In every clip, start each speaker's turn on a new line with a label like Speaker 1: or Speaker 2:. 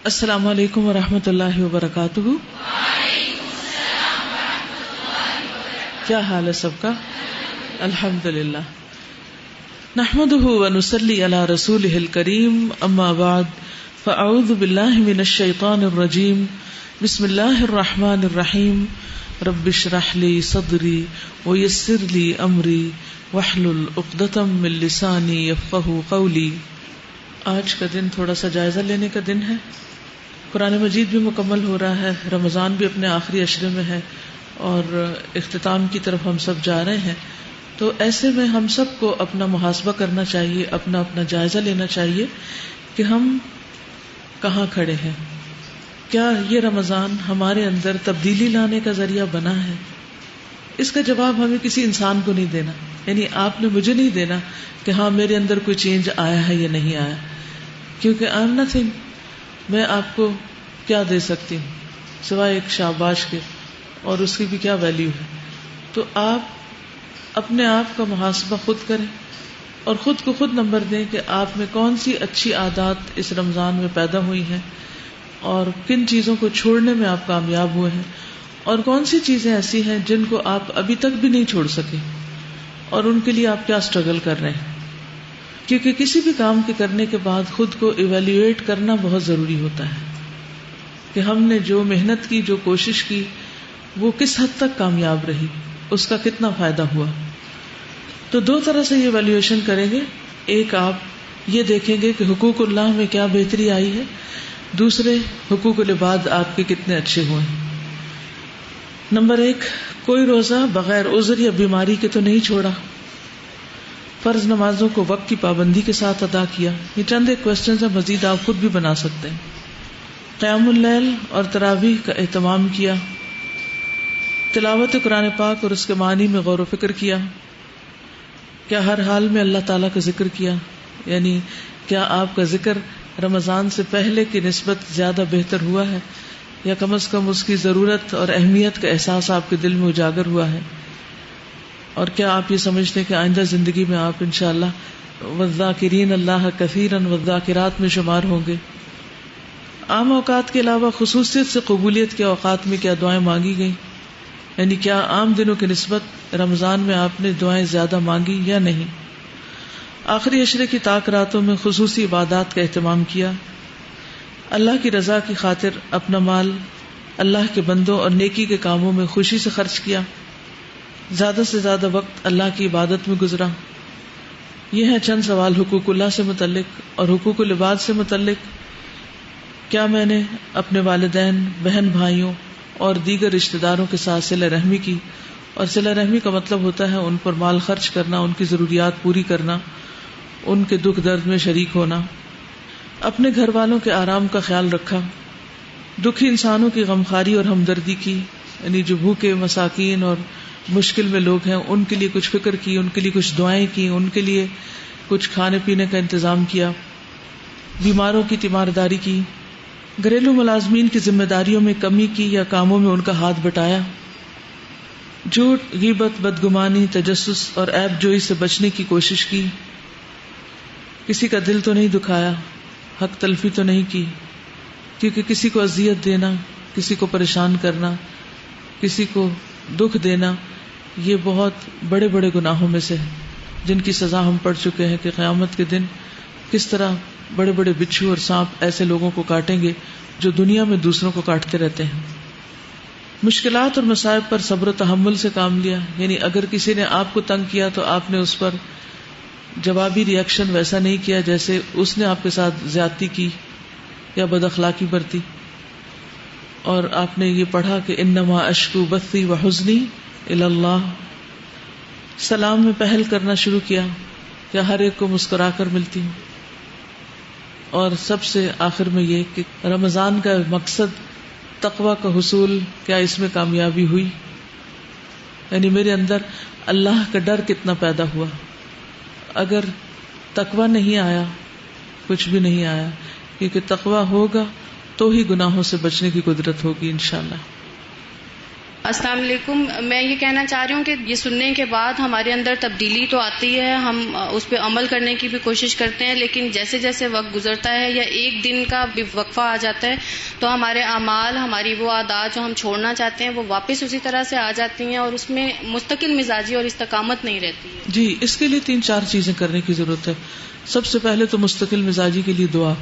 Speaker 1: السلام علیکم ورحمۃ اللہ وبرکاتہ. کیا حال ہے سب کا؟ الحمد للہ. نحمده ونصلی علی رسولہ الکریم. اما بعد فاعوذ باللہ من الشیطان الرجیم. بسم اللہ الرحمن الرحیم. رب اشرح لی صدری ویسر لی امری واحلل عقدۃ من لسانی یفقہوا قولی. آج کا دن تھوڑا سا جائزہ لینے کا دن ہے. قرآن مجید بھی مکمل ہو رہا ہے، رمضان بھی اپنے آخری عشرے میں ہے اور اختتام کی طرف ہم سب جا رہے ہیں. تو ایسے میں ہم سب کو اپنا محاسبہ کرنا چاہیے، اپنا جائزہ لینا چاہیے کہ ہم کہاں کھڑے ہیں. کیا یہ رمضان ہمارے اندر تبدیلی لانے کا ذریعہ بنا ہے؟ اس کا جواب ہمیں کسی انسان کو نہیں دینا، یعنی آپ نے مجھے نہیں دینا کہ ہاں میرے اندر کوئی چینج آیا ہے یا نہیں آیا، کیونکہ آئی ایم نتھنگ. میں آپ کو کیا دے سکتی ہوں سوائے ایک شاباش کے، اور اس کی بھی کیا ویلیو ہے. تو آپ اپنے آپ کا محاسبہ خود کریں اور خود کو خود نمبر دیں کہ آپ میں کون سی اچھی عادات اس رمضان میں پیدا ہوئی ہیں اور کن چیزوں کو چھوڑنے میں آپ کامیاب ہوئے ہیں، اور کون سی چیزیں ایسی ہیں جن کو آپ ابھی تک بھی نہیں چھوڑ سکے اور ان کے لیے آپ کیا اسٹرگل کر رہے ہیں. کیونکہ کسی بھی کام کے کرنے کے بعد خود کو ایویلیویٹ کرنا بہت ضروری ہوتا ہے کہ ہم نے جو محنت کی، جو کوشش کی، وہ کس حد تک کامیاب رہی، اس کا کتنا فائدہ ہوا. تو دو طرح سے یہ ایویلیویشن کریں گے. ایک آپ یہ دیکھیں گے کہ حقوق اللہ میں کیا بہتری آئی ہے، دوسرے حقوق العباد آپ کے کتنے اچھے ہوئے ہیں. نمبر 1، کوئی روزہ بغیر عذر یا بیماری کے تو نہیں چھوڑا. فرض نمازوں کو وقت کی پابندی کے ساتھ ادا کیا. یہ چند ایک کوشچنز ہیں، مزید آپ خود بھی بنا سکتے ہیں. قیام اللیل اور تراویح کا اہتمام کیا. تلاوت قرآن پاک اور اس کے معنی میں غور و فکر کیا. کیا ہر حال میں اللہ تعالیٰ کا ذکر کیا، یعنی کیا آپ کا ذکر رمضان سے پہلے کی نسبت زیادہ بہتر ہوا ہے، یا کم از کم اس کی ضرورت اور اہمیت کا احساس آپ کے دل میں اجاگر ہوا ہے. اور کیا آپ یہ سمجھتے ہیں کہ آئندہ زندگی میں آپ انشاءاللہ والذاکرین اللہ کثیرا والذاکرات میں شمار ہوں گے. عام اوقات کے علاوہ خصوصیت سے قبولیت کے اوقات میں کیا دعائیں مانگی گئیں، یعنی کیا عام دنوں کی نسبت رمضان میں آپ نے دعائیں زیادہ مانگی یا نہیں. آخری عشرے کی طاق راتوں میں خصوصی عبادات کا اہتمام کیا. اللہ کی رضا کی خاطر اپنا مال اللہ کے بندوں اور نیکی کے کاموں میں خوشی سے خرچ کیا. زیادہ سے زیادہ وقت اللہ کی عبادت میں گزرا. یہ ہیں چند سوال حقوق اللہ سے متعلق اور حقوق العباد سے متعلق. کیا میں نے اپنے والدین، بہن بھائیوں اور دیگر رشتہ داروں کے ساتھ صلہ رحمی کی، اور صلہ رحمی کا مطلب ہوتا ہے ان پر مال خرچ کرنا، ان کی ضروریات پوری کرنا، ان کے دکھ درد میں شریک ہونا. اپنے گھر والوں کے آرام کا خیال رکھا. دکھی انسانوں کی غمخواری اور ہمدردی کی، یعنی جو بھوکے، مساکین اور مشکل میں لوگ ہیں ان کے لیے کچھ فکر کی، ان کے لیے کچھ دعائیں کی، ان کے لیے کچھ کھانے پینے کا انتظام کیا. بیماروں کی تیمارداری کی. گھریلو ملازمین کی ذمہ داریوں میں کمی کی یا کاموں میں ان کا ہاتھ بٹایا. جھوٹ، غیبت، بدگمانی، تجسس اور عیب جوئی سے بچنے کی کوشش کی. کسی کا دل تو نہیں دکھایا، حق تلفی تو نہیں کی، کیونکہ کسی کو اذیت دینا، کسی کو پریشان کرنا، کسی کو دکھ دینا، یہ بہت بڑے بڑے گناہوں میں سے ہے جن کی سزا ہم پڑھ چکے ہیں کہ قیامت کے دن کس طرح بڑے بڑے بچھو اور سانپ ایسے لوگوں کو کاٹیں گے جو دنیا میں دوسروں کو کاٹتے رہتے ہیں. مشکلات اور مصائب پر صبر و تحمل سے کام لیا، یعنی اگر کسی نے آپ کو تنگ کیا تو آپ نے اس پر جوابی ری ایکشن ویسا نہیں کیا جیسے اس نے آپ کے ساتھ زیادتی کی یا بد اخلاقی برتی. اور آپ نے یہ پڑھا کہ انما اشکو بثی وحزنی الی اللہ. سلام میں پہل کرنا شروع کیا کہ ہر ایک کو مسکرا کر ملتی ہوں. اور سب سے آخر میں یہ کہ رمضان کا مقصد تقوی کا حصول، کیا اس میں کامیابی ہوئی، یعنی میرے اندر اللہ کا ڈر کتنا پیدا ہوا. اگر تقوی نہیں آیا کچھ بھی نہیں آیا، کیونکہ تقوی ہوگا تو ہی گناہوں سے بچنے کی قدرت ہوگی انشاءاللہ.
Speaker 2: السلام علیکم. میں یہ کہنا چاہ رہی ہوں کہ یہ سننے کے بعد ہمارے اندر تبدیلی تو آتی ہے، ہم اس پہ عمل کرنے کی بھی کوشش کرتے ہیں، لیکن جیسے جیسے وقت گزرتا ہے یا ایک دن کا بھی وقفہ آ جاتا ہے تو ہمارے اعمال، ہماری وہ عادات جو ہم چھوڑنا چاہتے ہیں وہ واپس اسی طرح سے آ جاتی ہیں اور اس میں مستقل مزاجی اور استقامت نہیں رہتی ہے.
Speaker 1: جی، اس کے لیے 3-4 چیزیں کرنے کی ضرورت ہے. سب سے پہلے تو مستقل مزاجی کے لیے دعا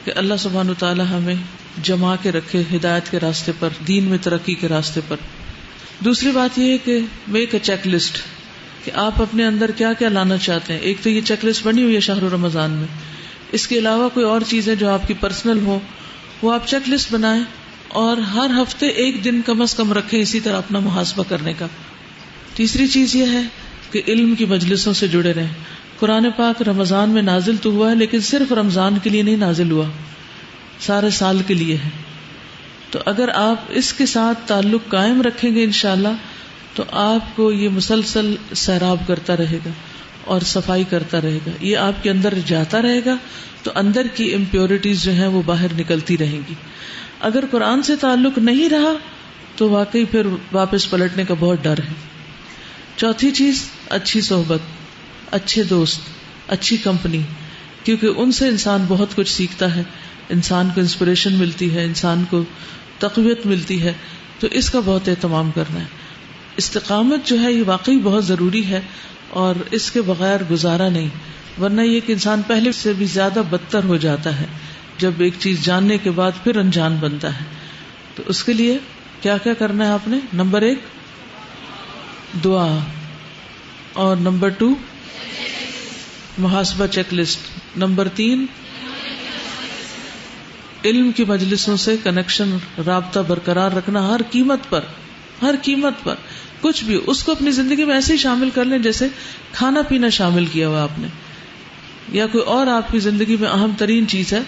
Speaker 1: کہ اللہ سبحانہ وتعالی ہمیں جما کے رکھے ہدایت کے راستے پر، دین میں ترقی کے راستے پر. دوسری بات یہ ہے کہ میک اے چیک لسٹ کہ آپ اپنے اندر کیا کیا لانا چاہتے ہیں. ایک تو یہ چیک لسٹ بنی ہوئی ہے شہر رمضان میں، اس کے علاوہ کوئی اور چیزیں جو آپ کی پرسنل ہو وہ آپ چیک لسٹ بنائیں اور ہر ہفتے ایک دن کم از کم رکھیں اسی طرح اپنا محاسبہ کرنے کا. تیسری چیز یہ ہے کہ علم کی مجلسوں سے جڑے رہیں. قرآن پاک رمضان میں نازل تو ہوا ہے لیکن صرف رمضان کے لیے نہیں نازل ہوا، سارے سال کے لیے ہے. تو اگر آپ اس کے ساتھ تعلق قائم رکھیں گے انشاءاللہ تو آپ کو یہ مسلسل سیراب کرتا رہے گا اور صفائی کرتا رہے گا. یہ آپ کے اندر جاتا رہے گا تو اندر کی امپیورٹیز جو ہیں وہ باہر نکلتی رہیں گی. اگر قرآن سے تعلق نہیں رہا تو واقعی پھر واپس پلٹنے کا بہت ڈر ہے. چوتھی چیز، اچھی صحبت، اچھے دوست، اچھی کمپنی، کیونکہ ان سے انسان بہت کچھ سیکھتا ہے، انسان کو انسپریشن ملتی ہے، انسان کو تقویت ملتی ہے. تو اس کا بہت اہتمام کرنا ہے. استقامت جو ہے یہ واقعی بہت ضروری ہے اور اس کے بغیر گزارا نہیں، ورنہ یہ کہ انسان پہلے سے بھی زیادہ بدتر ہو جاتا ہے جب ایک چیز جاننے کے بعد پھر انجان بنتا ہے. تو اس کے لیے کیا کیا کرنا ہے آپ نے؟ نمبر 1 دعا، اور نمبر 2 محاسبہ چیک لسٹ، نمبر 3 علم کی مجلسوں سے کنیکشن، رابطہ برقرار رکھنا ہر قیمت پر. ہر قیمت پر کچھ بھی اس کو اپنی زندگی میں ایسے ہی شامل کر لیں جیسے کھانا پینا شامل کیا ہوا آپ نے، یا کوئی اور آپ کی زندگی میں اہم ترین چیز ہے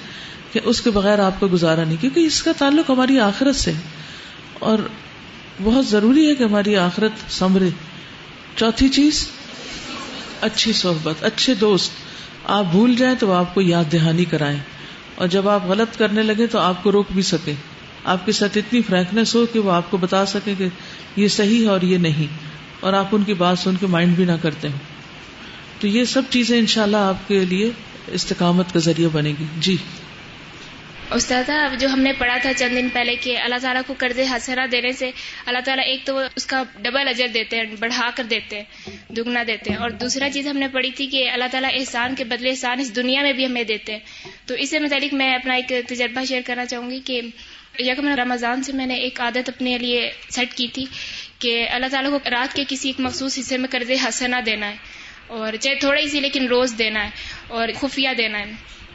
Speaker 1: کہ اس کے بغیر آپ کو گزارا نہیں، کیونکہ اس کا تعلق ہماری آخرت سے ہے اور بہت ضروری ہے کہ ہماری آخرت سنورے. چوتھی چیز اچھی صحبت، اچھے دوست. آپ بھول جائیں تو آپ کو یاد دہانی کرائیں، اور جب آپ غلط کرنے لگے تو آپ کو روک بھی سکیں، آپ کے ساتھ اتنی فرینکنیس ہو کہ وہ آپ کو بتا سکیں کہ یہ صحیح ہے اور یہ نہیں، اور آپ ان کی بات سن کے مائنڈ بھی نہ کرتے ہوں. تو یہ سب چیزیں انشاءاللہ آپ کے لیے استقامت کا ذریعہ بنے گی. جی
Speaker 3: استاذہ، جو ہم نے پڑھا تھا چند دن پہلے کہ اللہ تعالیٰ کو قرض حسنہ دینے سے اللہ تعالیٰ ایک تو اس کا ڈبل اجر دیتے ہیں، بڑھا کر دیتے ہیں، دگنا دیتے ہیں، اور دوسرا چیز ہم نے پڑھی تھی کہ اللہ تعالیٰ احسان کے بدلے احسان اس دنیا میں بھی ہمیں دیتے ہیں. تو اس سے متعلق میں اپنا ایک تجربہ شیئر کرنا چاہوں گی کہ یکم رمضان سے میں نے ایک عادت اپنے لیے سیٹ کی تھی کہ اللہ تعالیٰ کو رات کے کسی ایک مخصوص حصے میں قرض حسنہ دینا ہے، اور چاہے تھوڑا ہی سی لیکن روز دینا ہے اور خفیہ دینا ہے.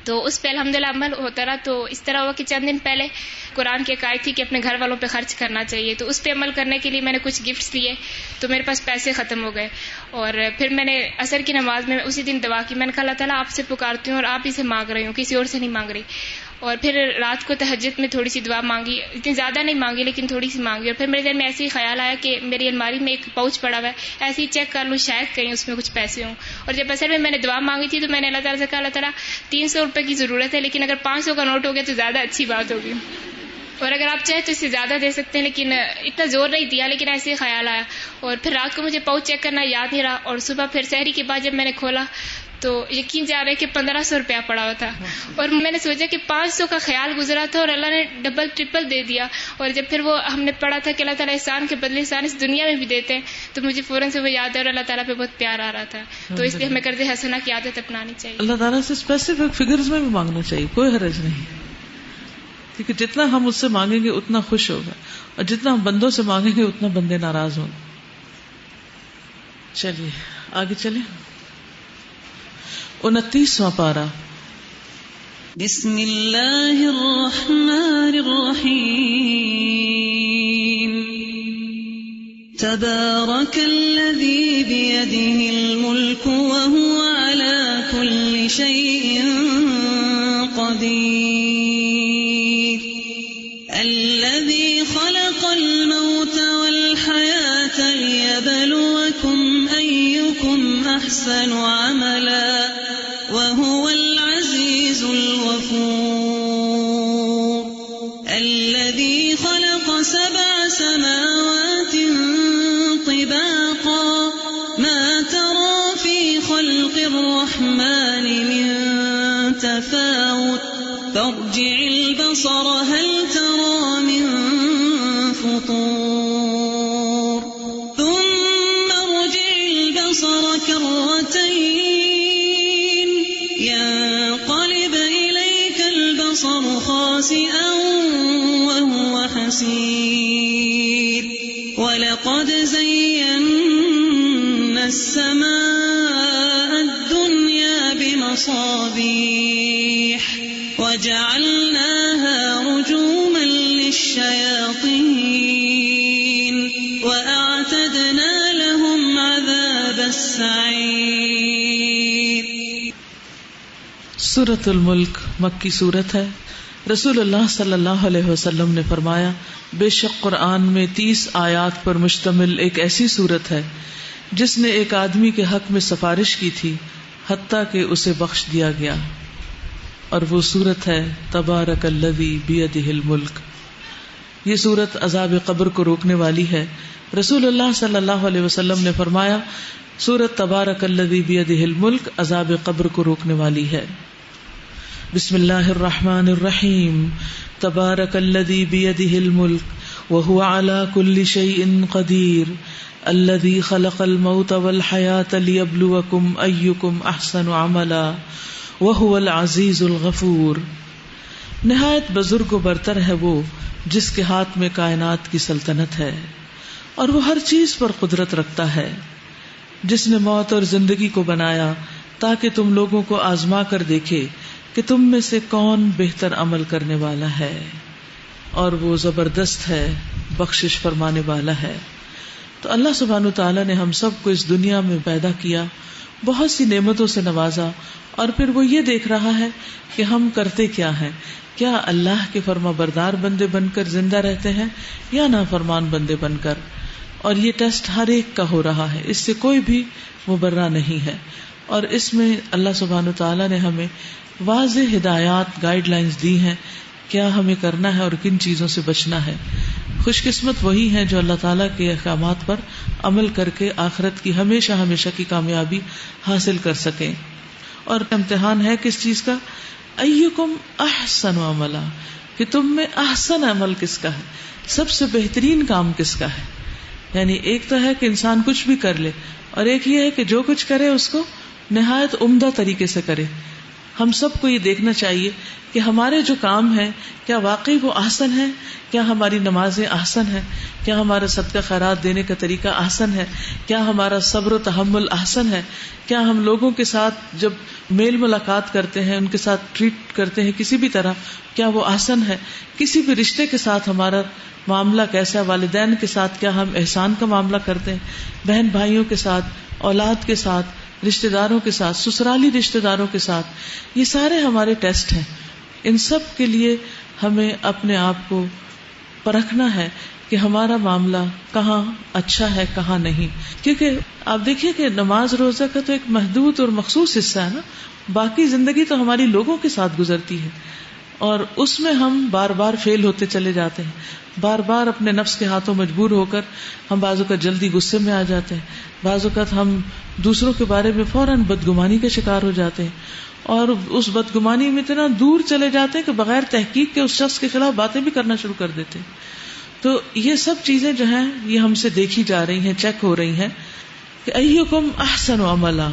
Speaker 3: تو اس پہ الحمدللہ عمل ہوتا رہا. تو اس طرح ہوا کہ چند دن پہلے قرآن کی ایک آیت تھی کہ اپنے گھر والوں پہ خرچ کرنا چاہیے، تو اس پہ عمل کرنے کے لیے میں نے کچھ گفٹس لیے تو میرے پاس پیسے ختم ہو گئے. اور پھر میں نے عصر کی نماز میں اسی دن دعا کی، میں نے کہا اللہ تعالیٰ آپ سے پکارتی ہوں اور آپ ہی سے مانگ رہی ہوں، کسی اور سے نہیں مانگ رہی. اور پھر رات کو تہجد میں تھوڑی سی دعا مانگی، اتنی زیادہ نہیں مانگی لیکن تھوڑی سی مانگی. اور پھر میرے ذہن میں ایسے ہی خیال آیا کہ میری الماری میں ایک پاؤچ پڑا ہوا ہے، ایسے ہی چیک کر لوں شاید کہیں اس میں کچھ پیسے ہوں. اور جب اصل میں نے دعا مانگی تھی تو میں نے اللہ تعالیٰ سے کہا اللہ تعالیٰ 300 روپے کی ضرورت ہے، لیکن اگر 500 کا نوٹ ہو گیا تو زیادہ اچھی بات ہوگی، اور اگر آپ چاہیں تو اس سے زیادہ دے سکتے ہیں. لیکن اتنا زور نہیں دیا، لیکن ایسے ہی خیال آیا. اور پھر رات کو مجھے پاؤچ چیک کرنا یاد نہیں رہا، اور صبح پھر سحری کے بعد جب میں نے کھولا تو یقین جا رہا ہے کہ 1500 روپیہ پڑا ہوا تھا. اور میں نے سوچا کہ 500 کا خیال گزرا تھا اور اللہ نے ڈبل ٹرپل دے دیا. اور جب پھر وہ ہم نے پڑھا تھا کہ اللہ تعالیٰ احسان کے بدلے احسان اس دنیا میں بھی دیتے ہیں، تو مجھے فوراً سے وہ یاد ہے اور اللہ تعالیٰ پہ بہت پیار آ رہا تھا. تو اس لیے ہمیں قرض حسنہ کی عادت اپنانی چاہیے.
Speaker 1: اللہ تعالیٰ سے اسپیسیفک فگرز میں بھی مانگنا چاہیے، کوئی حرج نہیں، کیونکہ جتنا ہم اس سے مانگیں گے اتنا خوش ہوگا، اور جتنا ہم بندوں سے مانگیں گے اتنا بندے ناراض ہوں گے. چلیے آگے چلیں. 29واں پارہ.
Speaker 4: بسم اللہ الرحمن الرحیم. تبارک الذی بیدہ الملک وہو علی کل شیء قدیر. الذی خلق الموت والحیاة لیبلوکم ایکم احسن عملا وهو العزيز الغفور. الذي خلق 7 سماوات تفاوت فارجع البصر هل ترى من فطور ثم ارجع البصر كرتين ينقلب إليك البصر خاسئا وهو حسير وَلَقَدْ زَيَّنَّا السَّمَاءَ الدُّنْيَا بِمَصَابِيحَ وَجَعَلْنَاهَا رُجُومًا لِلشَّيَاطِينِ وَأَعْتَدْنَا لَهُمْ عَذَابَ السَّعِيرِ۔
Speaker 1: سورۃ الملک مکی سورت ہے۔ رسول اللہ صلی اللہ علیہ وسلم نے فرمایا، بے شک قرآن میں 30 آیات پر مشتمل ایک ایسی سورت ہے جس نے ایک آدمی کے حق میں سفارش کی تھی حتیٰ کہ اسے بخش دیا گیا، اور وہ سورت ہے تبارک الذی بیدہ الملک۔ یہ سورت عذاب قبر کو روکنے والی ہے۔ رسول اللہ صلی اللہ علیہ وسلم نے فرمایا، سورت تبارک الذی بیدہ الملک عذاب قبر کو روکنے والی ہے۔ بسم اللہ الرحمن الرحیم، تبارک الذی بیدہ الملک وہو علی کل شیء قدیر الذی خلق الموت والحیاة لیبلوکم ایکم احسن عملا وہو العزیز الغفور۔ نہایت بزرگ و برتر ہے وہ جس کے ہاتھ میں کائنات کی سلطنت ہے اور وہ ہر چیز پر قدرت رکھتا ہے، جس نے موت اور زندگی کو بنایا تاکہ تم لوگوں کو آزما کر دیکھے کہ تم میں سے کون بہتر عمل کرنے والا ہے، اور وہ زبردست ہے، بخشش فرمانے والا ہے۔ تو اللہ سبحانہ تعالیٰ نے ہم سب کو اس دنیا میں پیدا کیا، بہت سی نعمتوں سے نوازا، اور پھر وہ یہ دیکھ رہا ہے کہ ہم کرتے کیا ہیں، کیا اللہ کے فرما بردار بندے بن کر زندہ رہتے ہیں یا نافرمان بندے بن کر۔ اور یہ ٹیسٹ ہر ایک کا ہو رہا ہے، اس سے کوئی بھی مبرہ نہیں ہے، اور اس میں اللہ سبحانہ تعالیٰ نے ہمیں واضح ہدایات، گائیڈ لائنز دی ہیں، کیا ہمیں کرنا ہے اور کن چیزوں سے بچنا ہے۔ خوش قسمت وہی ہیں جو اللہ تعالیٰ کے احکامات پر عمل کر کے آخرت کی ہمیشہ ہمیشہ کی کامیابی حاصل کر سکیں۔ اور امتحان ہے کس چیز کا؟ ایکم احسن عملا، کہ تم میں احسن عمل کس کا ہے، سب سے بہترین کام کس کا ہے۔ یعنی ایک تو ہے کہ انسان کچھ بھی کر لے، اور ایک یہ ہے کہ جو کچھ کرے اس کو نہایت عمدہ طریقے سے کرے۔ ہم سب کو یہ دیکھنا چاہیے کہ ہمارے جو کام ہیں کیا واقعی وہ احسن ہے، کیا ہماری نمازیں احسن ہیں، کیا ہمارا صدقہ خیرات دینے کا طریقہ احسن ہے، کیا ہمارا صبر و تحمل احسن ہے، کیا ہم لوگوں کے ساتھ جب میل ملاقات کرتے ہیں ان کے ساتھ ٹریٹ کرتے ہیں کسی بھی طرح، کیا وہ احسن ہے، کسی بھی رشتے کے ساتھ ہمارا معاملہ کیسا ہے، والدین کے ساتھ کیا ہم احسان کا معاملہ کرتے ہیں، بہن بھائیوں کے ساتھ، اولاد کے ساتھ، رشتہ داروں کے ساتھ، سسرالی رشتہ داروں کے ساتھ۔ یہ سارے ہمارے ٹیسٹ ہیں، ان سب کے لیے ہمیں اپنے آپ کو پرکھنا ہے کہ ہمارا معاملہ کہاں اچھا ہے کہاں نہیں۔ کیونکہ آپ دیکھیے کہ نماز روزہ کا تو ایک محدود اور مخصوص حصہ ہے نا، باقی زندگی تو ہماری لوگوں کے ساتھ گزرتی ہے، اور اس میں ہم بار بار فیل ہوتے چلے جاتے ہیں، بار بار اپنے نفس کے ہاتھوں مجبور ہو کر ہم بعض اوقات جلدی غصے میں آ جاتے ہیں، بعض اوقات ہم دوسروں کے بارے میں فوراً بدگمانی کا شکار ہو جاتے ہیں، اور اس بدگمانی میں اتنا دور چلے جاتے ہیں کہ بغیر تحقیق کے اس شخص کے خلاف باتیں بھی کرنا شروع کر دیتے ہیں۔ تو یہ سب چیزیں جو ہیں یہ ہم سے دیکھی جا رہی ہیں، چیک ہو رہی ہیں کہ ایکم احسن عملا،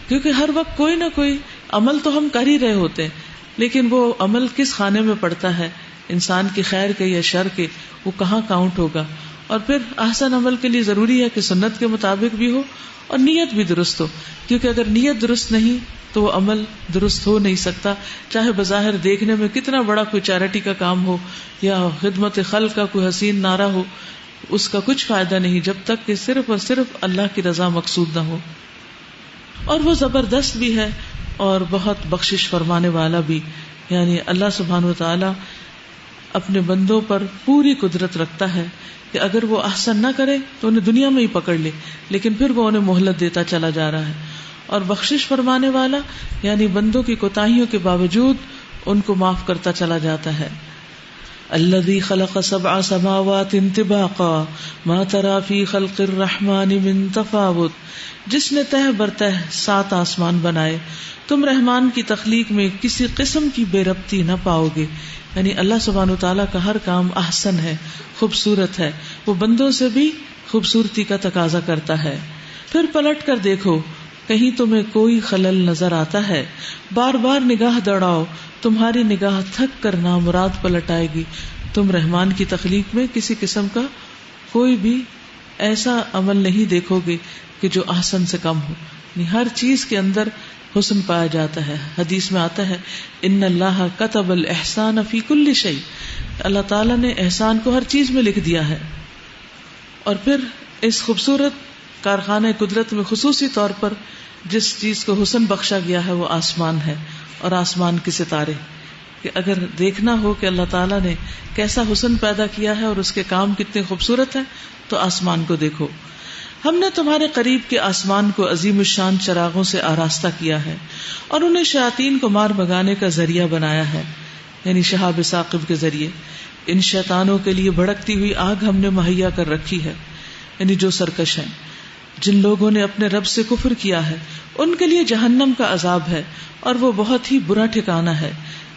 Speaker 1: کیونکہ ہر وقت کوئی نہ کوئی عمل تو ہم کر ہی رہے ہوتے ہیں، لیکن وہ عمل کس خانے میں پڑتا ہے، انسان کی خیر کے یا شر کے، وہ کہاں کاؤنٹ ہوگا۔ اور پھر احسن عمل کے لیے ضروری ہے کہ سنت کے مطابق بھی ہو اور نیت بھی درست ہو، کیونکہ اگر نیت درست نہیں تو وہ عمل درست ہو نہیں سکتا، چاہے بظاہر دیکھنے میں کتنا بڑا کوئی چیریٹی کا کام ہو یا خدمت خلق کا کوئی حسین نعرہ ہو، اس کا کچھ فائدہ نہیں جب تک کہ صرف اور صرف اللہ کی رضا مقصود نہ ہو۔ اور وہ زبردست بھی ہے اور بہت بخشش فرمانے والا بھی، یعنی اللہ سبحانہ وتعالی اپنے بندوں پر پوری قدرت رکھتا ہے کہ اگر وہ احسن نہ کرے تو انہیں دنیا میں ہی پکڑ لے، لیکن پھر وہ انہیں مہلت دیتا چلا جا رہا ہے۔ اور بخشش فرمانے والا یعنی بندوں کی کوتاہیوں کے باوجود ان کو معاف کرتا چلا جاتا ہے۔ الذی خلق 7 سماوات طباقا ما تری فی خلق الرحمن من تفاوت، جس نے تہ برتہ 7 آسمان بنائے، تم رحمان کی تخلیق میں کسی قسم کی بے ربطی نہ پاؤ گے. یعنی اللہ سبحانہ وتعالیٰ کا ہر کام احسن ہے، خوبصورت ہے، وہ بندوں سے بھی خوبصورتی کا تقاضا کرتا ہے. پھر پلٹ کر دیکھو کہیں تمہیں کوئی خلل نظر آتا ہے، بار بار نگاہ دوڑاؤ، تمہاری نگاہ تھک کر نامراد پلٹ آئے گی. تم رحمان کی تخلیق میں کسی قسم کا کوئی بھی ایسا عمل نہیں دیکھو گے کہ جو احسن سے کم ہو. یعنی ہر چیز کے اندر حسن پایا جاتا ہے. حدیث میں آتا ہے ان اللہ کتب الاحسان فی کل شیء، اللہ تعالیٰ نے احسان کو ہر چیز میں لکھ دیا ہے. اور پھر اس خوبصورت کارخانہ قدرت میں خصوصی طور پر جس چیز کو حسن بخشا گیا ہے وہ آسمان ہے اور آسمان کے ستارے. کہ اگر دیکھنا ہو کہ اللہ تعالیٰ نے کیسا حسن پیدا کیا ہے اور اس کے کام کتنے خوبصورت ہیں تو آسمان کو دیکھو. ہم نے تمہارے قریب کے آسمان کو عظیم الشان چراغوں سے آراستہ کیا ہے اور انہیں شیاطین کو مار بھگانے کا ذریعہ بنایا ہے، یعنی شہاب ثاقب کے ذریعے. ان شیطانوں کے لیے بھڑکتی ہوئی آگ ہم نے مہیا کر رکھی ہے، یعنی جو سرکش ہیں. جن لوگوں نے اپنے رب سے کفر کیا ہے ان کے لیے جہنم کا عذاب ہے اور وہ بہت ہی برا ٹھکانہ ہے.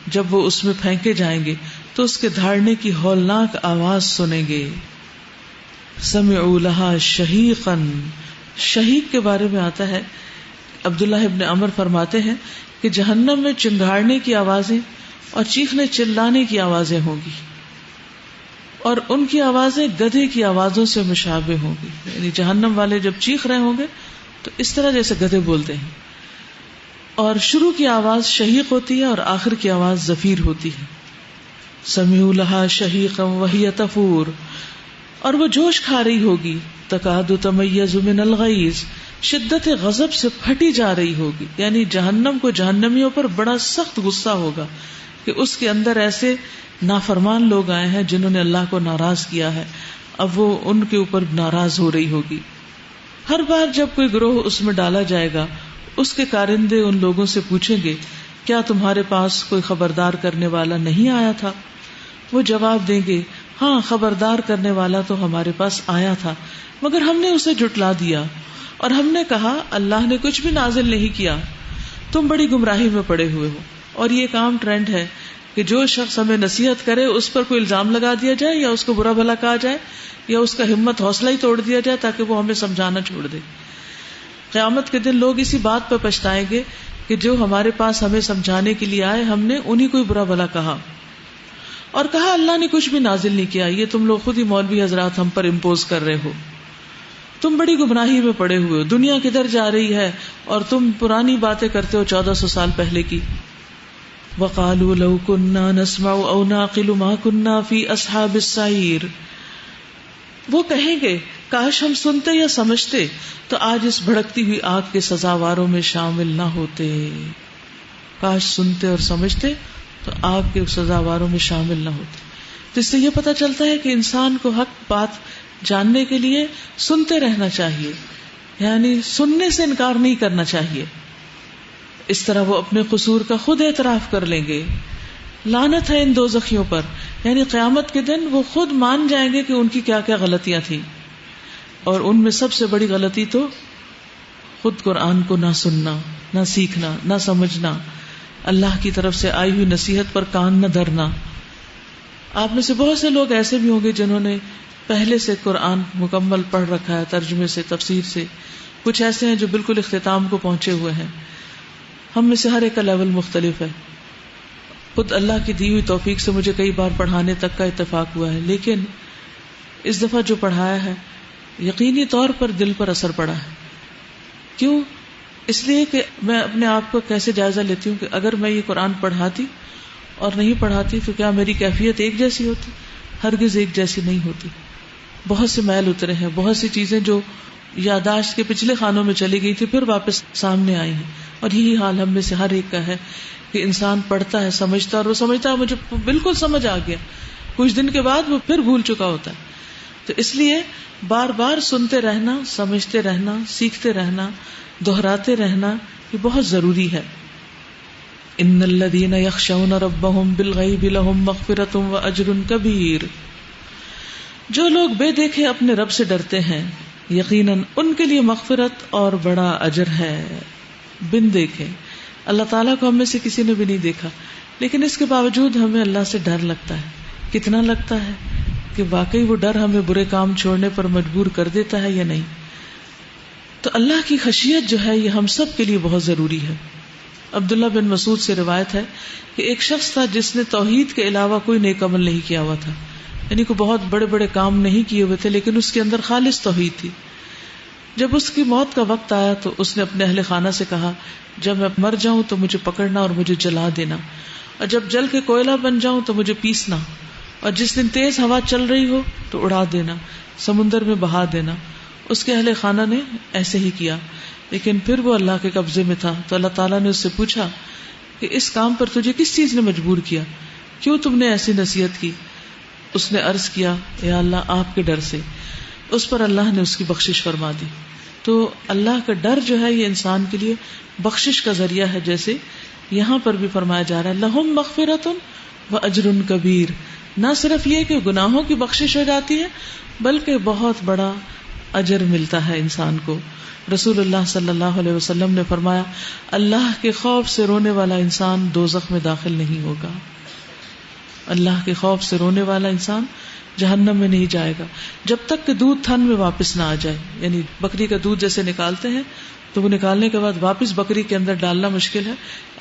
Speaker 1: جب وہ اس میں پھینکے جائیں گے تو اس کے دھاڑنے کی ہولناک آواز سنیں گے. سمعوا لہا شہیقا، شہیق کے بارے میں آتا ہے، عبداللہ ابن عمر فرماتے ہیں کہ جہنم میں چنگھاڑنے کی آوازیں اور چیخنے چلانے کی آوازیں ہوں گی اور ان کی آوازیں گدھے کی آوازوں سے مشابہ ہوں گی. یعنی جہنم والے جب چیخ رہے ہوں گے تو اس طرح جیسے گدھے بولتے ہیں، اور شروع کی آواز شہیق ہوتی ہے اور آخر کی آواز زفیر ہوتی ہے. سمعوا لہا شہیقا وہی تفور، اور وہ جوش کھا رہی ہوگی. تکاد تمیز من الغیظ، شدت غضب سے پھٹی جا رہی ہوگی. یعنی جہنم کو جہنمیوں پر بڑا سخت غصہ ہوگا کہ اس کے اندر ایسے نافرمان لوگ آئے ہیں جنہوں نے اللہ کو ناراض کیا ہے، اب وہ ان کے اوپر ناراض ہو رہی ہوگی. ہر بار جب کوئی گروہ اس میں ڈالا جائے گا اس کے کارندے ان لوگوں سے پوچھیں گے کیا تمہارے پاس کوئی خبردار کرنے والا نہیں آیا تھا؟ وہ جواب دیں گے ہاں، خبردار کرنے والا تو ہمارے پاس آیا تھا مگر ہم نے اسے جھٹلا دیا اور ہم نے کہا اللہ نے کچھ بھی نازل نہیں کیا، تم بڑی گمراہی میں پڑے ہوئے ہو. اور یہ کام ٹرینڈ ہے کہ جو شخص ہمیں نصیحت کرے اس پر کوئی الزام لگا دیا جائے یا اس کو برا بھلا کہا جائے یا اس کا ہمت حوصلہ ہی توڑ دیا جائے تاکہ وہ ہمیں سمجھانا چھوڑ دے. قیامت کے دن لوگ اسی بات پہ پچھتائیں گے کہ جو ہمارے پاس ہمیں سمجھانے کے لیے آئے ہم نے انہیں کوئی برا بھلا کہا اور کہا اللہ نے کچھ بھی نازل نہیں کیا، یہ تم لوگ خود ہی مولوی حضرات ہم پر امپوز کر رہے ہو، تم بڑی گمراہی میں پڑے ہوئے ہو، دنیا کدھر جا رہی ہے اور تم پرانی باتیں کرتے ہو 1400 سال پہلے کی. وَقَالُوا لَوْ كُنَّا نَسْمَعُ أَوْ نَعْقِلُ مَا كُنَّا فِي أَصْحَابِ السَّعِيرِ، وہ کہیں گے کاش ہم سنتے یا سمجھتے تو آج اس بھڑکتی ہوئی آگ کے سزاواروں میں شامل نہ ہوتے. کاش سنتے اور سمجھتے تو آگ کے سزاواروں میں شامل نہ ہوتے. تو اس سے یہ پتہ چلتا ہے کہ انسان کو حق بات جاننے کے لیے سنتے رہنا چاہیے، یعنی سننے سے انکار نہیں کرنا چاہیے. اس طرح وہ اپنے قصور کا خود اعتراف کر لیں گے. لعنت ہے ان دوزخیوں پر، یعنی قیامت کے دن وہ خود مان جائیں گے کہ ان کی کیا کیا غلطیاں تھیں، اور ان میں سب سے بڑی غلطی تو خود قرآن کو نہ سننا، نہ سیکھنا، نہ سمجھنا، اللہ کی طرف سے آئی ہوئی نصیحت پر کان نہ دھرنا. آپ میں سے بہت سے لوگ ایسے بھی ہوں گے جنہوں نے پہلے سے قرآن مکمل پڑھ رکھا ہے، ترجمے سے، تفسیر سے. کچھ ایسے ہیں جو بالکل اختتام کو پہنچے ہوئے ہیں. ہم میں سے ہر ایک کا لیول مختلف ہے. خود اللہ کی دی ہوئی توفیق سے مجھے کئی بار پڑھانے تک کا اتفاق ہوا ہے، لیکن اس دفعہ جو پڑھایا ہے یقینی طور پر دل پر اثر پڑا ہے. کیوں؟ اس لیے کہ میں اپنے آپ کو کیسے جائزہ لیتی ہوں کہ اگر میں یہ قرآن پڑھاتی اور نہیں پڑھاتی تو کیا میری کیفیت ایک جیسی ہوتی؟ ہرگز ایک جیسی نہیں ہوتی. بہت سے میل اترے ہیں، بہت سی چیزیں جو یاداشت کے پچھلے خانوں میں چلی گئی تھی پھر واپس سامنے آئی ہیں. اور یہی حال ہم میں سے ہر ایک کا ہے کہ انسان پڑھتا ہے، سمجھتا ہے، اور وہ سمجھتا ہے مجھے بالکل سمجھ آ گیا، کچھ دن کے بعد وہ پھر بھول چکا ہوتا ہے. تو اس لیے بار بار سنتے رہنا، سمجھتے رہنا، سیکھتے رہنا، دہراتے رہنا یہ بہت ضروری ہے. ان الذین یخشون ربهم بالغیب لهم مغفرۃ واجر کبیر. جو لوگ بے دیکھے اپنے رب سے ڈرتے ہیں یقیناً ان کے لیے مغفرت اور بڑا اجر ہے. بن دیکھے اللہ تعالیٰ کو ہم میں سے کسی نے بھی نہیں دیکھا، لیکن اس کے باوجود ہمیں اللہ سے ڈر لگتا ہے. کتنا لگتا ہے کہ واقعی وہ ڈر ہمیں برے کام چھوڑنے پر مجبور کر دیتا ہے یا نہیں. تو اللہ کی خشیت جو ہے یہ ہم سب کے لیے بہت ضروری ہے. عبداللہ بن مسعود سے روایت ہے کہ ایک شخص تھا جس نے توحید کے علاوہ کوئی نیک عمل نہیں کیا ہوا تھا، یعنی کوئی بہت بڑے بڑے کام نہیں کیے ہوئے تھے، لیکن اس کے اندر خالص توحید تھی. جب اس کی موت کا وقت آیا تو اس نے اپنے اہل خانہ سے کہا جب میں مر جاؤں تو مجھے پکڑنا اور مجھے جلا دینا، اور جب جل کے کوئلہ بن جاؤں تو مجھے پیسنا، اور جس دن تیز ہوا چل رہی ہو تو اڑا دینا، سمندر میں بہا دینا. اس کے اہل خانہ نے ایسے ہی کیا، لیکن پھر وہ اللہ کے قبضے میں تھا. تو اللہ تعالیٰ نے اس سے پوچھا کہ اس کام پر تجھے کس چیز نے مجبور کیا، کیوں تم نے ایسی نصیحت کی؟ اس نے عرض کیا یا اللہ آپ کے ڈر سے. اس پر اللہ نے اس کی بخشش فرما دی. تو اللہ کا ڈر جو ہے یہ انسان کے لیے بخشش کا ذریعہ ہے، جیسے یہاں پر بھی فرمایا جا رہا ہے لہم مغفرۃ واجر کبیر. نہ صرف یہ کہ گناہوں کی بخشش ہو جاتی ہے بلکہ بہت بڑا اجر ملتا ہے انسان کو. رسول اللہ صلی اللہ علیہ وسلم نے فرمایا اللہ کے خوف سے رونے والا انسان دوزخ میں داخل نہیں ہوگا. اللہ کے خوف سے رونے والا انسان جہنم میں نہیں جائے گا جب تک کہ دودھ تھن میں واپس نہ آ جائے. یعنی بکری کا دودھ جیسے نکالتے ہیں تو وہ نکالنے کے بعد واپس بکری کے اندر ڈالنا مشکل ہے،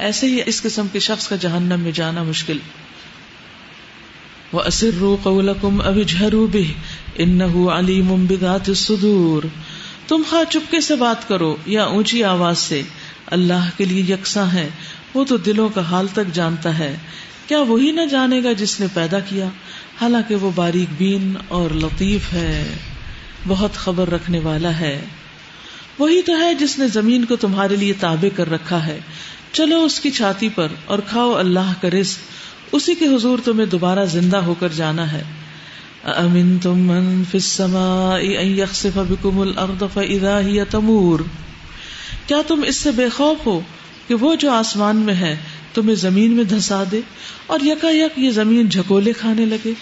Speaker 1: ایسے ہی اس قسم کے شخص کا جہنم میں جانا مشکل. وَأَسِرُّوا قَوْلَكُمْ أَوِ اجْهَرُوا بِهِ إِنَّهُ عَلِيمٌ بِذَاتِ الصُّدُورِ. تم خواہ چپکے سے بات کرو یا اونچی آواز سے، اللہ کے لیے یکساں ہے، وہ تو دلوں کا حال تک جانتا ہے. کیا وہی نہ جانے گا جس نے پیدا کیا، حالانکہ وہ باریک بین اور لطیف ہے، بہت خبر رکھنے والا ہے. وہی تو ہے جس نے زمین کو تمہارے لیے تابع کر رکھا ہے، چلو اس کی چھاتی پر اور کھاؤ اللہ کا رزق، اسی کے حضور تمہیں دوبارہ زندہ ہو کر جانا ہے. أَأَمِنْتُمْ مَنْ فِي السَّمَاءِ أَنْ يَخْسِفَ بِكُمُ الْأَرْضَ فَإِذَا هِيَ تَمُورُ. کیا تم اس سے بے خوف ہو کہ وہ جو آسمان میں ہے تمہیں زمین میں دھسا دے اور یکا یک یہ زمین جھکولے کھانے لگے؟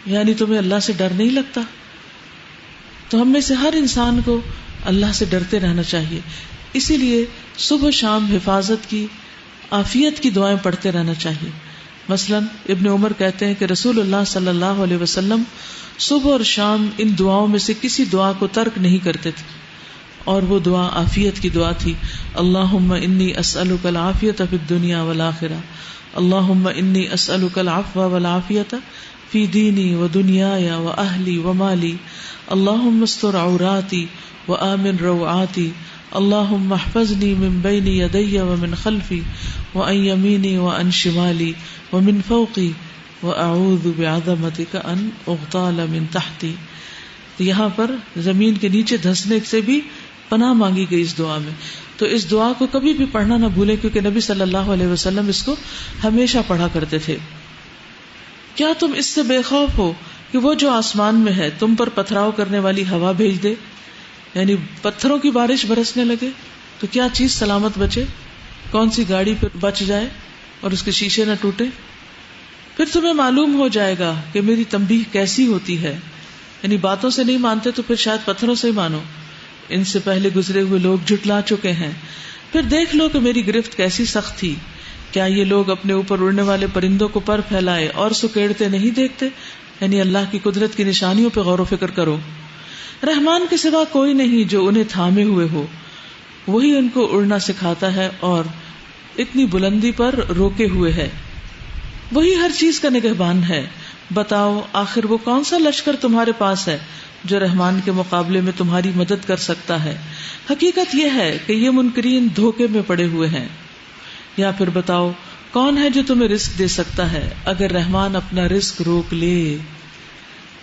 Speaker 1: یعنی تمہیں اللہ سے ڈر نہیں لگتا؟ تو ہم میں سے ہر انسان کو اللہ سے ڈرتے رہنا چاہیے. اسی لیے صبح شام حفاظت کی، عافیت کی دعائیں پڑھتے رہنا چاہیے. مثلا ابن عمر کہتے ہیں کہ رسول اللہ صلی اللہ علیہ وسلم صبح اور شام ان دعاؤں میں سے کسی دعا کو ترک نہیں کرتے تھے، اور وہ دعا عافیت کی دعا تھی. اللہم انی اسألک العافیۃ فی الدنیا والآخرہ، اللہم انی اسألک العفو والعافیۃ فی دینی و دنیای و اہلی و مالی، اللہم استر عوراتی و آمن روعاتی، اللہم احفظنی من بین یدی و من خلفی و عن یمینی و عن شمالی و من فوقی و اعوذ بعظمتک ان اغتال من تحتی. یہاں پر زمین کے نیچے دھسنے سے بھی پناہ مانگی گئی اس دعا میں. تو اس دعا کو کبھی بھی پڑھنا نہ بھولیں، کیونکہ نبی صلی اللہ علیہ وسلم اس کو ہمیشہ پڑھا کرتے تھے. کیا تم اس سے بے خوف ہو کہ وہ جو آسمان میں ہے تم پر پتھراؤ کرنے والی ہوا بھیج دے، یعنی پتھروں کی بارش برسنے لگے؟ تو کیا چیز سلامت بچے؟ کون سی گاڑی پہ بچ جائے اور اس کے شیشے نہ ٹوٹے؟ پھر تمہیں معلوم ہو جائے گا کہ میری تنبیہ کیسی ہوتی ہے. یعنی باتوں سے نہیں مانتے تو پھر شاید پتھروں سے ہی مانو. ان سے پہلے گزرے ہوئے لوگ جھٹلا چکے ہیں. پھر دیکھ لو کہ میری گرفت کیسی سخت تھی. کیا یہ لوگ اپنے اوپر اڑنے والے پرندوں کو پر پھیلائے اور سکیڑتے نہیں دیکھتے؟ یعنی اللہ کی قدرت کی نشانیوں پہ غور و فکر کرو. رحمان کے سوا کوئی نہیں جو انہیں تھامے ہوئے ہو، وہی ان کو اڑنا سکھاتا ہے اور اتنی بلندی پر روکے ہوئے ہے. وہی ہر چیز کا نگہبان ہے. بتاؤ آخر وہ کون سا لشکر تمہارے پاس ہے جو رحمان کے مقابلے میں تمہاری مدد کر سکتا ہے؟ حقیقت یہ ہے کہ یہ منکرین دھوکے میں پڑے ہوئے ہیں. یا پھر بتاؤ کون ہے جو تمہیں رزق دے سکتا ہے اگر رحمان اپنا رزق روک لے؟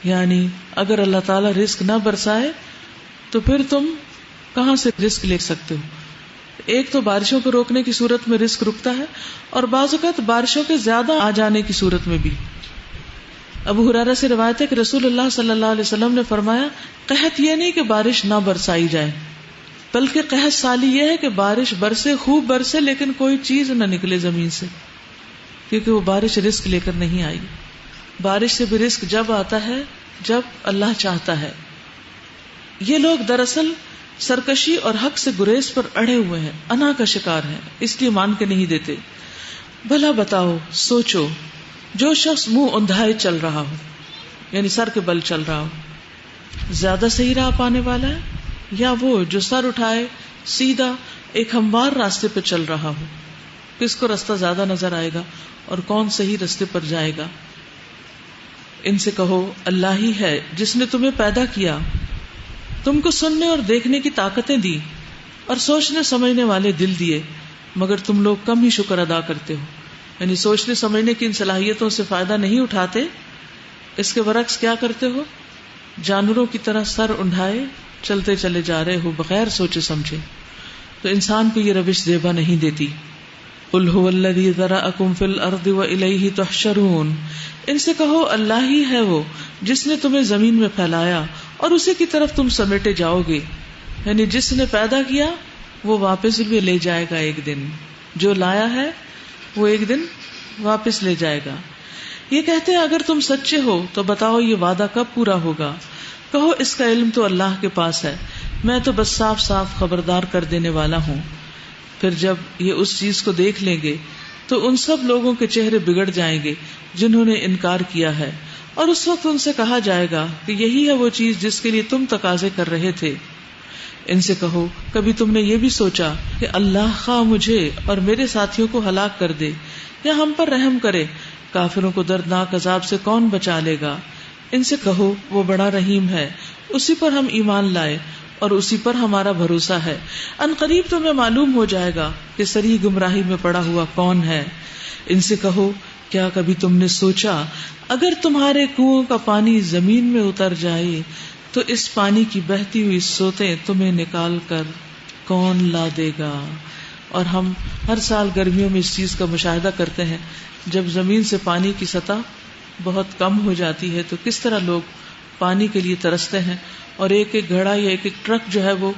Speaker 1: یعنی اگر اللہ تعالیٰ رزق نہ برسائے تو پھر تم کہاں سے رزق لے سکتے ہو؟ ایک تو بارشوں کو روکنے کی صورت میں رزق رکتا ہے، اور بعض اوقات بارشوں کے زیادہ آ جانے کی صورت میں بھی. ابو ہریرہ سے روایت ہے کہ رسول اللہ صلی اللہ علیہ وسلم نے فرمایا قحط یہ نہیں کہ بارش نہ برسائی جائے، بلکہ قحط سالی یہ ہے کہ بارش برسے، خوب برسے، لیکن کوئی چیز نہ نکلے زمین سے، کیونکہ وہ بارش رزق لے کر نہیں آئی. بارش سے بھی رزق جب آتا ہے جب اللہ چاہتا ہے. یہ لوگ دراصل سرکشی اور حق سے گریز پر اڑے ہوئے ہیں، انا کا شکار ہیں، اس لیے مان کے نہیں دیتے. بھلا بتاؤ، سوچو، جو شخص منہ اندھائے چل رہا ہو، یعنی سر کے بل چل رہا ہو، زیادہ صحیح راہ پانے والا ہے یا وہ جو سر اٹھائے سیدھا ایک ہموار راستے پہ چل رہا ہو؟ کس کو راستہ زیادہ نظر آئے گا اور کون صحیح راستے پر جائے گا؟ ان سے کہو اللہ ہی ہے جس نے تمہیں پیدا کیا، تم کو سننے اور دیکھنے کی طاقتیں دی اور سوچنے سمجھنے والے دل دیے، مگر تم لوگ کم ہی شکر ادا کرتے ہو. یعنی سوچنے سمجھنے کی ان صلاحیتوں سے فائدہ نہیں اٹھاتے، اس کے برعکس کیا کرتے ہو؟ جانوروں کی طرح سر اٹھائے چلتے چلے جا رہے ہو بغیر سوچے سمجھے. تو انسان کو یہ روش زیبا نہیں دیتی. قل هو الذی ذرأکم فی الارض والیہ تحشرون، ان سے کہو اللہ ہی ہے وہ جس نے تمہیں زمین میں پھیلایا اور اسی کی طرف تم سمیٹے جاؤ گے. یعنی جس نے پیدا کیا وہ واپس بھی لے جائے گا ایک دن، جو لایا ہے وہ ایک دن واپس لے جائے گا. یہ کہتے ہیں اگر تم سچے ہو تو بتاؤ یہ وعدہ کب پورا ہوگا؟ کہو اس کا علم تو اللہ کے پاس ہے، میں تو بس صاف صاف خبردار کر دینے والا ہوں. پھر جب یہ اس چیز کو دیکھ لیں گے تو ان سب لوگوں کے چہرے بگڑ جائیں گے جنہوں نے انکار کیا ہے، اور اس وقت ان سے کہا جائے گا کہ یہی ہے وہ چیز جس کے لیے تم تقاضے کر رہے تھے. ان سے کہو کبھی تم نے یہ بھی سوچا کہ اللہ خواہ مجھے اور میرے ساتھیوں کو ہلاک کر دے یا ہم پر رحم کرے، کافروں کو دردناک عذاب سے کون بچا لے گا؟ ان سے کہو وہ بڑا رحیم ہے، اسی پر ہم ایمان لائے اور اسی پر ہمارا بھروسہ ہے. ان قریب تمہیں معلوم ہو جائے گا کہ سری گمراہی میں پڑا ہوا کون ہے. ان سے کہو کیا کبھی تم نے سوچا اگر تمہارے کنویں کا پانی زمین میں اتر جائے تو اس پانی کی بہتی ہوئی سوتیں تمہیں نکال کر کون لا دے گا؟ اور ہم ہر سال گرمیوں میں اس چیز کا مشاہدہ کرتے ہیں، جب زمین سے پانی کی سطح بہت کم ہو جاتی ہے تو کس طرح لوگ پانی کے لیے ترستے ہیں، اور ایک ایک گھڑا یا ایک ایک ٹرک جو ہے وہ